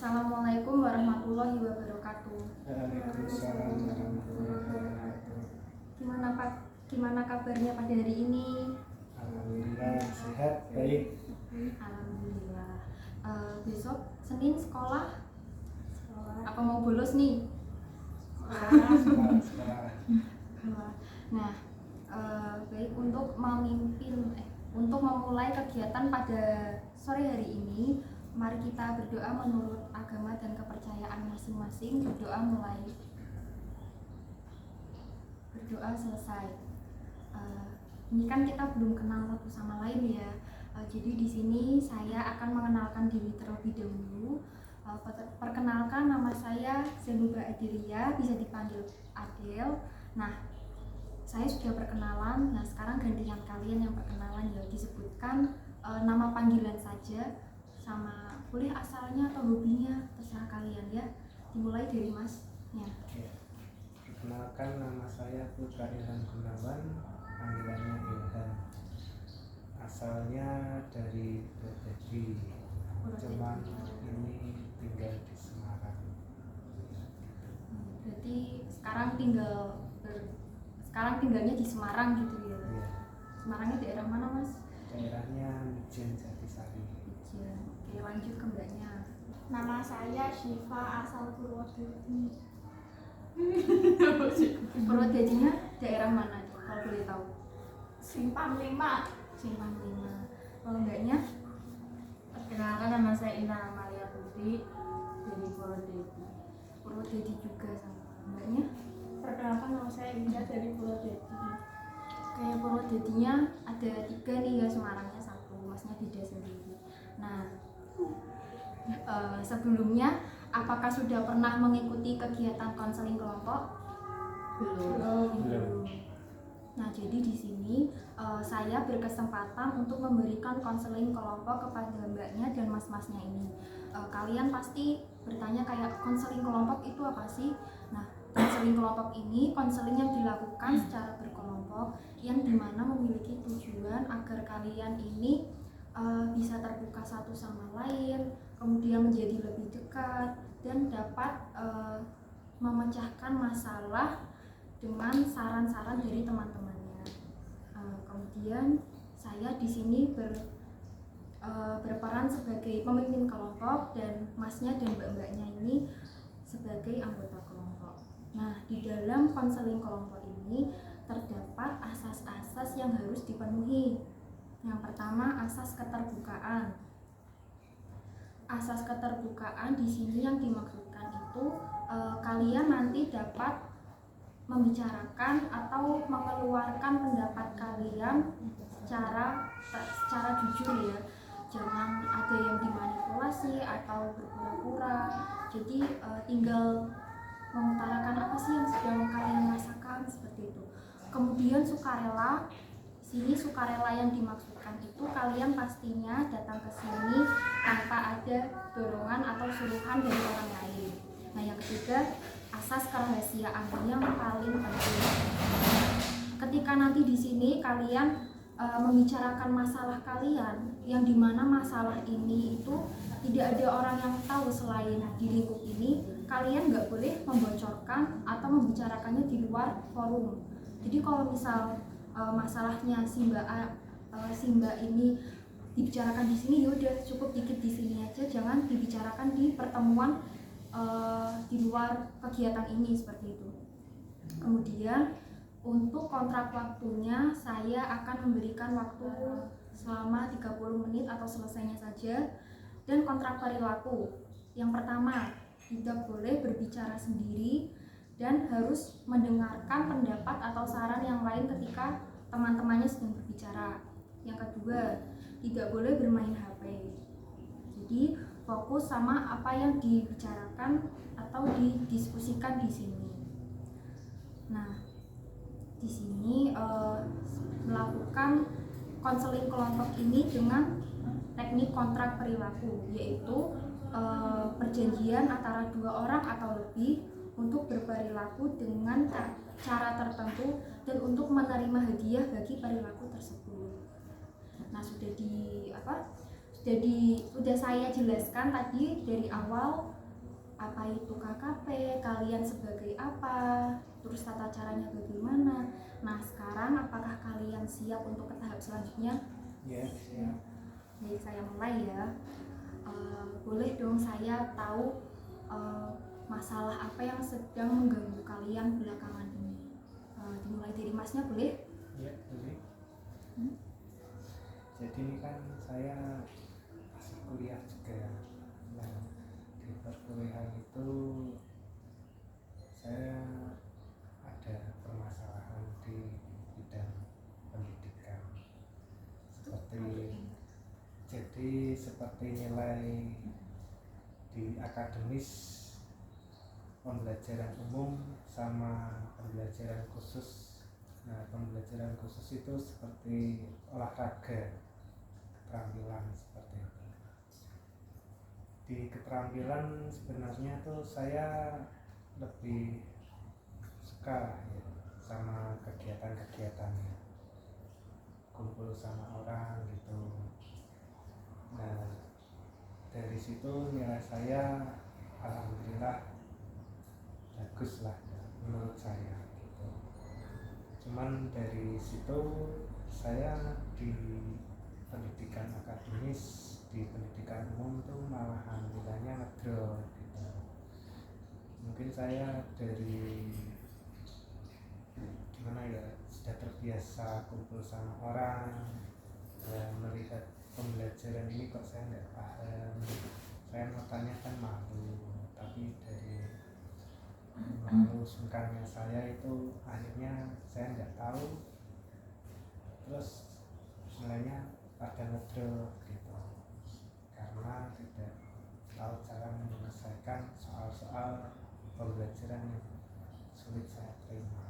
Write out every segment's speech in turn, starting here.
Assalamualaikum warahmatullahi wabarakatuh. Waalaikumsalam warahmatullahi wabarakatuh. Gimana kabarnya pada hari ini? Alhamdulillah sehat, baik. Alhamdulillah. Besok Senin sekolah? Apa mau bolos nih? Sekolah. Nah, baik, untuk memulai kegiatan pada sore hari ini, mari kita berdoa menurut agama dan kepercayaan masing-masing. Berdoa mulai. Berdoa selesai. Ini kan kita belum kenal satu sama lain ya. Jadi di sini saya akan mengenalkan diri terlebih dahulu. Perkenalkan, nama saya Zenuba Adilia, bisa dipanggil Adel. Nah, saya sudah perkenalan. Nah, sekarang gantian kalian yang perkenalan ya, disebutkan nama panggilan saja, sama boleh asalnya atau hobinya, terserah kalian ya. Dimulai dari Masnya. Perkenalkan, nama saya Putra Ilham Gunawan, panggilannya Ilham. Asalnya dari Purwodadi, cuman ini tinggal di Semarang. Berarti sekarang tinggalnya di Semarang gitu ya? Iya. Semarangnya daerah mana, Mas? Daerahnya Mijen Jatisari. Mijen. Oke, lanjut ke mbaknya. Nama saya Syifa, asal Purwodadi. Purwodadinya daerah mana tuh, kalau boleh tahu? Simpang 5. Simpang 5. Kalau mbaknya? Perkenalkan, nama saya Inna Amalia Putri dari Purwodadi. Purwodadi juga sama mbaknya? Perkenalkan, nama saya Indah dari Purwodadi. Kayak Purwodadinya ada 3 nih ya, Semarangnya 1, Masnya beda sendiri. Nah, sebelumnya apakah sudah pernah mengikuti kegiatan konseling kelompok? Belum. Nah, jadi di sini saya berkesempatan untuk memberikan konseling kelompok kepada mbaknya dan mas-masnya ini. Kalian pasti bertanya kayak konseling kelompok itu apa sih? Nah, konseling kelompok ini konseling yang dilakukan secara berkelompok yang dimana memiliki tujuan agar kalian ini bisa terbuka satu sama lain, kemudian menjadi lebih dekat dan dapat memecahkan masalah dengan saran-saran dari teman-temannya. Kemudian saya di sini berperan sebagai pemimpin kelompok dan masnya dan mbak-mbaknya ini sebagai anggota kelompok. Nah, di dalam konseling kelompok ini terdapat asas-asas yang harus dipenuhi. Yang pertama, asas keterbukaan. Asas keterbukaan di sini yang dimaksudkan itu kalian nanti dapat membicarakan atau mengeluarkan pendapat kalian secara jujur ya. Jangan ada yang dimanipulasi atau berpura-pura. Jadi tinggal mengutarakan apa sih yang sedang kalian rasakan, seperti itu. Kemudian sukarela. Sini sukarela yang dimaksudkan itu kalian pastinya datang ke sini tanpa ada dorongan atau suruhan dari orang lain. Nah, yang ketiga, asas kerahasiaan yang paling penting. Ketika nanti di sini kalian membicarakan masalah kalian, yang dimana masalah ini itu tidak ada orang yang tahu selain di lingkup ini, kalian nggak boleh membocorkan atau membicarakannya di luar forum. Jadi kalau misal masalahnya si Mbak ini dibicarakan di sini, yaudah cukup dikit di sini aja, jangan dibicarakan di pertemuan di luar kegiatan ini, seperti itu. Kemudian untuk kontrak waktunya saya akan memberikan waktu selama 30 menit atau selesainya saja. Dan kontrak perilaku, yang pertama, tidak boleh berbicara sendiri dan harus mendengarkan pendapat atau saran yang lain ketika teman-temannya sedang berbicara. Yang kedua, tidak boleh bermain HP. Jadi fokus sama apa yang dibicarakan atau didiskusikan di sini. Nah, di sini melakukan konseling kelompok ini dengan teknik kontrak perilaku, yaitu perjanjian antara 2 orang atau lebih untuk berperilaku dengan cara tertentu dan untuk menerima hadiah bagi perilaku tersebut. Nah, sudah Jadi udah saya jelaskan tadi dari awal apa itu KKP, kalian sebagai apa, terus tata caranya bagaimana. Nah sekarang apakah kalian siap untuk ke tahap selanjutnya? Ya, siap. Jadi saya mulai ya. Boleh dong saya tahu masalah apa yang sedang mengganggu kalian belakangan ini? Dimulai dari masnya boleh? Ya, boleh. Jadi ini kan saya masih kuliah juga. Nah, di perkuliahan itu saya ada permasalahan di bidang pendidikan. Seperti nilai di akademis, pembelajaran umum sama pembelajaran khusus. Nah, pembelajaran khusus itu seperti olahraga, keterampilan seperti itu. Di keterampilan sebenarnya tuh saya lebih suka ya, sama kegiatan-kegiatannya, kumpul sama orang gitu. Nah, dari situ nilai saya alhamdulillah bagus lah ya, menurut saya gitu. Cuman dari situ saya di pendidikan akademis, di pendidikan umum tuh malahan nilainya ngedrop gitu. Mungkin saya dari gimana ya, sudah terbiasa kumpul sama orang dan melihat pembelajaran ini kok saya nggak paham, saya mau tanya kan malu, tapi dari malu sungkannya saya itu akhirnya saya nggak tahu, terus nilainya pada ngedrop gitu karena tidak tahu cara menyelesaikan soal-soal pembelajaran yang sulit saya terima.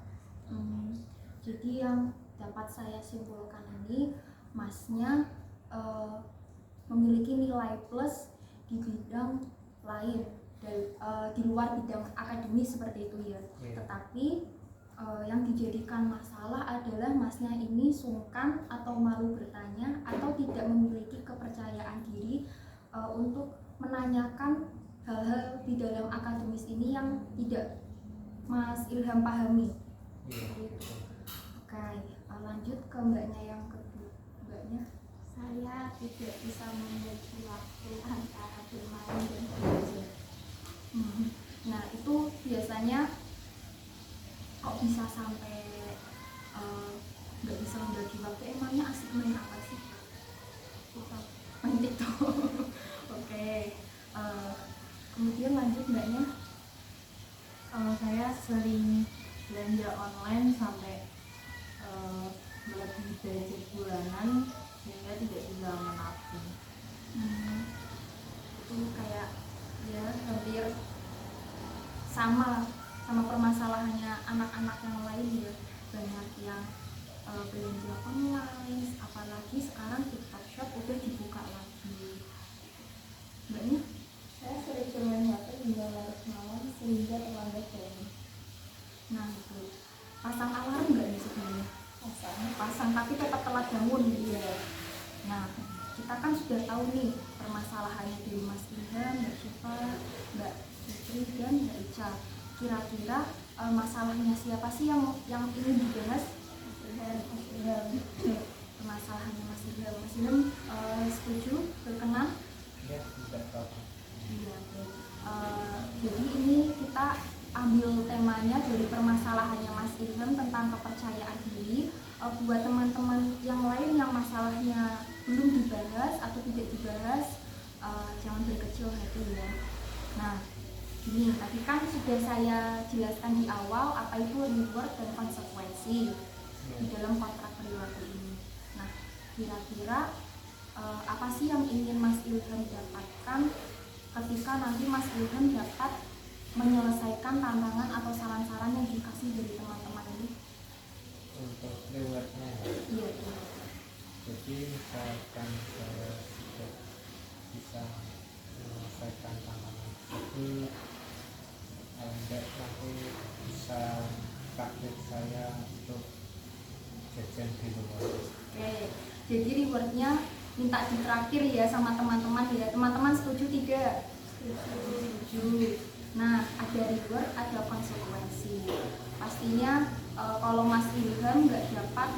Jadi yang dapat saya simpulkan ini masnya memiliki nilai plus di bidang lain dan di luar bidang akademis seperti itu ya. Tetapi yang dijadikan masalah adalah masnya ini sungkan atau malu bertanya atau tidak memiliki kepercayaan diri untuk menanyakan hal-hal di dalam akademis ini yang tidak Mas Ilham pahami. Gitu. Oke, lanjut ke mbaknya yang kedua. Mbaknya, Saya tidak bisa membagi waktu antara bermain dan belajar. Nah itu biasanya kok bisa sampai nggak bisa membagi waktu? Emangnya asik main apa sih? Main TikTok. Oke. Kemudian lanjut mbaknya. Saya sering belanja online sampai melebihi budget bulanan sehingga tidak bisa menabung. Itu kayak ya hampir sama permasalahannya anak-anak yang lain ya, banyak yang belanja online, apalagi sekarang TikTok Shop udah dibuka lagi. Mbaknya? Saya sering bermain HP hingga larut malam sehingga terlambat bangun. Nah itu pasang alarm nggak nih sebenarnya? Pasang tapi tetap telat bangun gitu ya. Nah kita kan sudah tahu nih permasalahannya dari Mas Ilham, Mbak Syifa, Mbak Fitri dan Mbak Ica. Kira-kira masalahnya siapa sih yang ingin dibahas? Permasalahannya Mas Ilham. Mas Ilham setuju? Berkenan? Ya, tidak apa-apa. Iya, jadi ini kita ambil temanya dari permasalahannya Mas Ilham tentang kepercayaan diri. Buat teman-teman yang lain yang masalahnya belum dibahas atau tidak dibahas, jangan berkecil hati ya. Nah, ini tadi kan sudah saya jelaskan di awal apa itu reward dan konsekuensi di dalam kontrak perilaku ini. Nah, kira-kira apa sih yang ingin Mas Ilham dapatkan ketika nanti Mas Ilham dapat menyelesaikan tantangan atau saran-saran yang dikasih dari teman-teman ini? Untuk rewardnya, Iya. jadi misalkan saya sudah bisa menyelesaikan tantangan tersebut, enggak nanti bisa takdir saya untuk jajan di luar. Oke, jadi rewardnya minta ditraktir ya sama teman-teman ya. Teman-teman setuju tidak? Setuju. Nah, ada reward, ada konsekuensi. Pastinya kalau Mas Ilham nggak dapat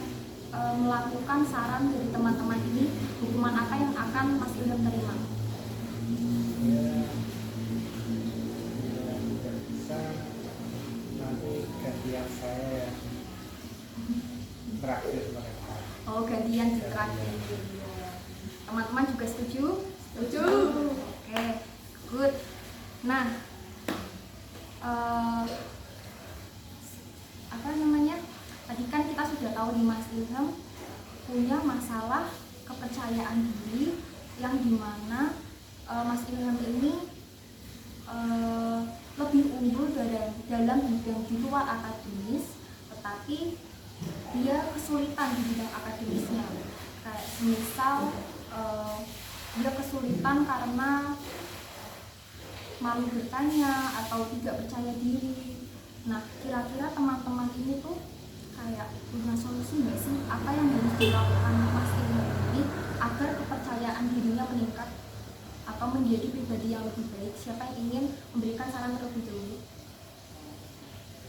melakukan saran dari teman-teman ini, hukuman apa yang akan Mas Ilham terima? Ya, tidak bisa, nanti gantian saya yang terakhir mereka. Oh, gantian ditraktir. Ya. Teman-teman juga setuju? Setuju. Oke, good. Nah, apa namanya? Tadi kan kita sudah tahu nih Mas Ilham punya masalah kepercayaan diri yang dimana Mas Ilham ini lebih unggul dalam bidang di luar akademis, tetapi dia kesulitan di bidang akademisnya. Kayak misal dia kesulitan karena malu bertanya atau tidak percaya diri. Nah, kira-kira teman-teman ini tuh kayak punya solusi nggak sih? Apa yang harus dilakukan Mas Ilham ini agar kepercayaan dirinya meningkat atau menjadi pribadi yang lebih baik? Siapa yang ingin memberikan saran terlebih dahulu?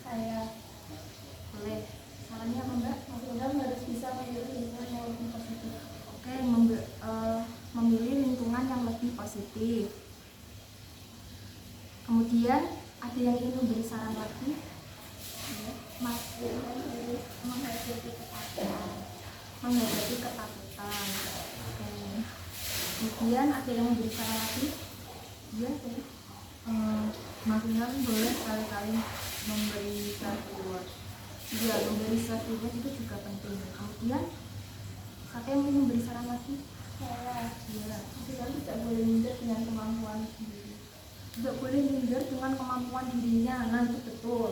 Saya Boleh. Sarannya apa Mbak? Mas Ilham harus bisa memilih lingkungan yang lebih positif. Oke, memilih lingkungan yang lebih positif. Kemudian ada yang ingin memberi saran lagi? Mas Ilham harus menghadapi ketakutan. Menghadapi ketakutan. Oke. Kemudian ada yang memberi saran lagi? Iya, boleh. Mas Ilham boleh sekali-kali memberi self reward. Iya, memberi self reward itu juga penting. Kemudian siapa yang ingin memberi saran lagi? Saya Iya. Mas Ilham tidak boleh minder dengan kemampuan sendiri. Tidak boleh minder dengan kemampuan dirinya. Nah, itu betul.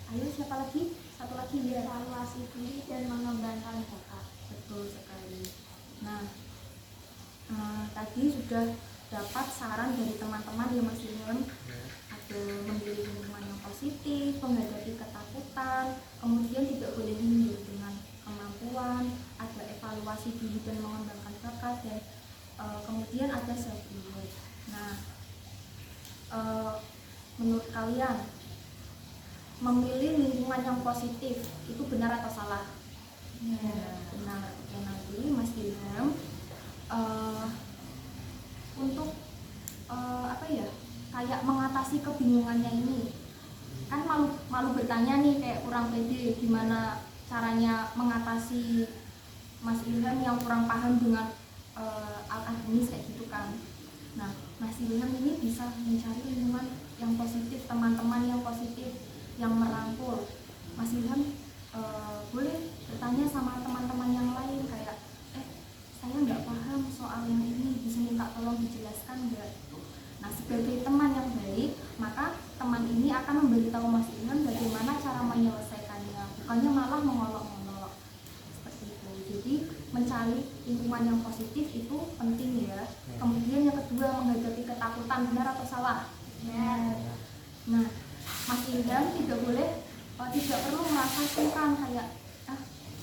Ayo, siapa lagi? Satu lagi ya. Evaluasi diri dan mengembangkan bakat. Betul sekali. Nah, tadi sudah dapat saran dari teman-teman ya Mas Ilham. Ada memilih lingkungan yang positif, menghadapi ketakutan, kemudian tidak boleh minder dengan kemampuan, ada evaluasi diri dan mengembangkan bakat, dan kemudian ada self reward. Nah, menurut kalian memilih lingkungan yang positif itu benar atau salah? Benar. Oke, nanti Mas Ilham untuk apa ya, kayak mengatasi kebingungannya ini, kan malu bertanya nih, kayak kurang pede, gimana caranya mengatasi Mas Ilham yang kurang paham dengan akademis kayak gitu kan. Nah, Mas Ilham ini bisa mencari lingkungan yang positif, teman-teman yang positif, yang merangkul. Mas Ilham boleh bertanya sama teman-teman yang lain kayak, saya nggak paham soal yang ini, bisa minta tolong dijelaskan nggak? Nah, sebagai teman yang baik, maka teman ini akan memberitahu Mas Ilham bagaimana cara menyelesaikannya, bukannya malah mengolok-olok seperti itu. Jadi mencari lingkungan yang positif itu penting ya. Kemudian yang kedua, menghadapi ketakutan, benar atau salah? Ya. Nah, Mas Ilham tidak perlu merasa sungkan kayak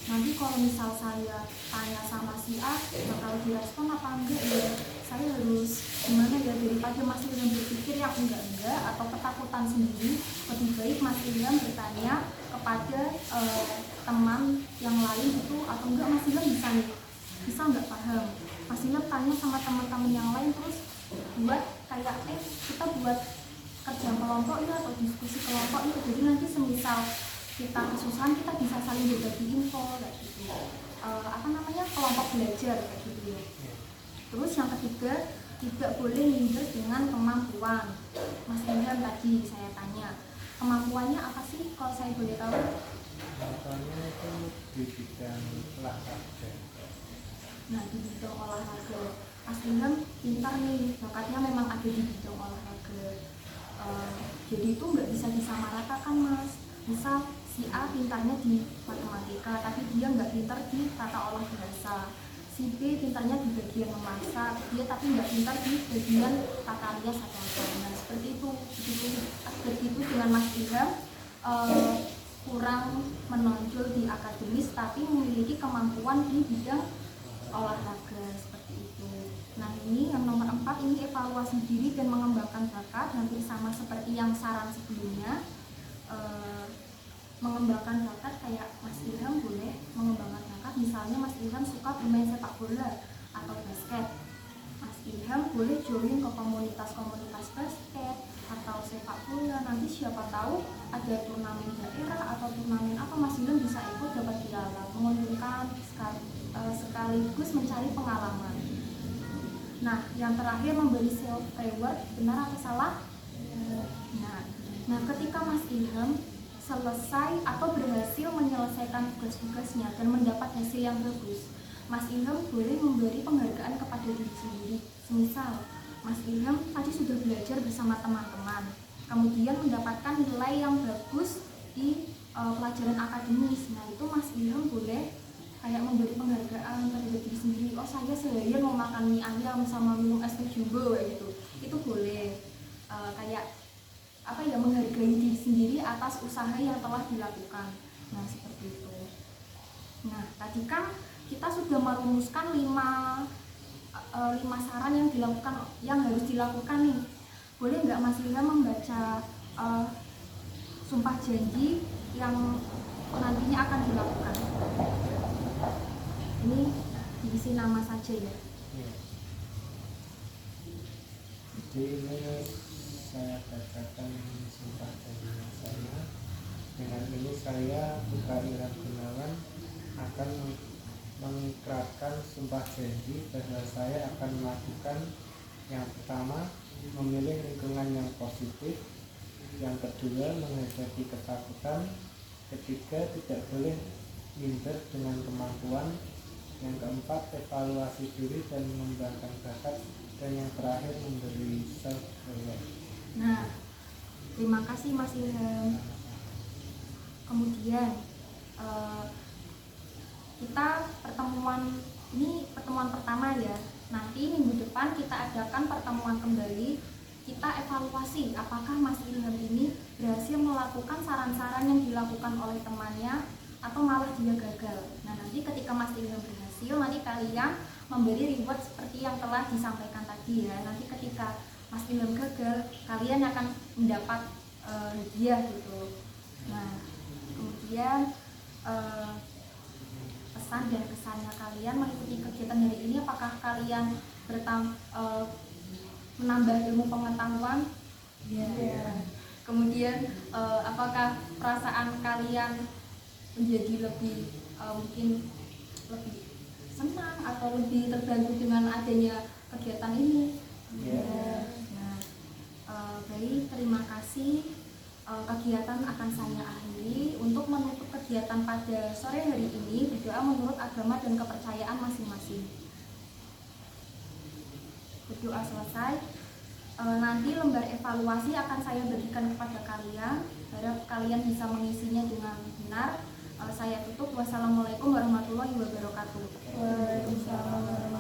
nanti kalau misal saya tanya sama si A bakal direspon apa enggak ya, saya harus gimana ya. Daripada Mas Ilham berpikir yang enggak atau ketakutan sendiri, lebih baik Mas Ilham bertanya kepada teman yang lain itu, atau enggak Mas Ilham bisa nggak paham, Mas Ilham tanya sama teman-teman yang lain, terus buat kayak kita buat kerja kelompok ya, atau diskusi kelompok itu. Jadi nanti semisal kita kesusahan, kita bisa saling berbagi info kayak gitu. Kelompok belajar kayak gitu ya. Terus yang ketiga, tidak boleh minder dengan kemampuan. Mas Ilham tadi saya tanya, kemampuannya apa sih kalau saya boleh tahu? Kemampuannya itu di bidang olahraga. Nah, di bidang olahraga Mas Ilham pintar nih, bakatnya memang ada di bidang olahraga. Jadi itu nggak bisa disamaratakan Mas. Misal si A pintarnya di matematika, tapi dia nggak pintar di tata olah bahasa. Si B pintarnya di bagian memasak, dia tapi nggak pintar di bagian tata rias atau apa. Nah, seperti itu. Begitu dengan Mas Ilham, kurang menonjol di akademis, tapi memiliki kemampuan di bidang olahraga seperti Nah ini yang nomor 4 ini evaluasi diri dan mengembangkan bakat, hampir sama seperti yang saran sebelumnya. Mengembangkan bakat kayak Mas Ilham boleh mengembangkan bakat, misalnya Mas Ilham suka bermain sepak bola atau basket, Mas Ilham boleh join ke komunitas-komunitas basket atau sepak bola. Nanti siapa tahu ada turnamen daerah atau turnamen apa, Mas Ilham bisa ikut, dapat piala, menguntungkan sekaligus mencari pengalaman. Nah yang terakhir memberi self reward, benar atau salah? Nah ketika Mas Ilham selesai atau berhasil menyelesaikan tugas-tugasnya dan mendapat hasil yang bagus, Mas Ilham boleh memberi penghargaan kepada diri sendiri. Semisal Mas Ilham tadi sudah belajar bersama teman-teman, kemudian mendapatkan nilai yang bagus di pelajaran akademis. Nah itu Mas Ilham boleh kayak memberi penghargaan pada diri sendiri. Oh saya seharian mau makan mie ayam sama minum es teh jumbo gitu. Itu boleh kayak apa ya, menghargai diri sendiri atas usaha yang telah dilakukan. Nah seperti itu. Nah tadi kan kita sudah merumuskan 5 saran yang harus dilakukan nih. Boleh nggak Mas Ilham membaca sumpah janji yang nantinya akan dilakukan? Ini diisi nama saja ya. Jadi ini saya bacakan sumpah janji saya. Dengan ini saya, Putra Ilham Gunawan, akan mengikrarkan sumpah janji bahwa saya akan melakukan yang pertama, memilih lingkungan yang positif, yang kedua, menghadapi ketakutan, ketiga, tidak boleh minder dengan kemampuan, yang keempat, evaluasi diri dan mengembangkan bakat, dan yang terakhir, memberi self reward. Nah, terima kasih Mas Ilham. Kemudian kita pertemuan pertama ya. Nanti minggu depan kita adakan pertemuan kembali. Kita evaluasi apakah Mas Ilham ini berhasil melakukan saran-saran yang dilakukan oleh temannya atau malah dia gagal. Nah nanti ketika Mas Ilham berhasil, nanti kalian memberi reward seperti yang telah disampaikan tadi ya. Nanti ketika Mas Ilham gagal, kalian akan mendapat hadiah gitu. Nah, kemudian pesan dan kesannya kalian mengikuti kegiatan hari ini, apakah kalian menambah ilmu pengetahuan? Kemudian apakah perasaan kalian menjadi lebih mungkin lebih senang atau lebih terbantu dengan adanya kegiatan ini? Baik, terima kasih. Kegiatan akan saya akhiri. Untuk menutup kegiatan pada sore hari ini, berdoa menurut agama dan kepercayaan masing-masing. Berdoa selesai. Nanti lembar evaluasi akan saya berikan kepada kalian. Harap kalian bisa mengisinya dengan benar. Saya tutup. Wassalamualaikum warahmatullahi wabarakatuh. Waalaikumsalam.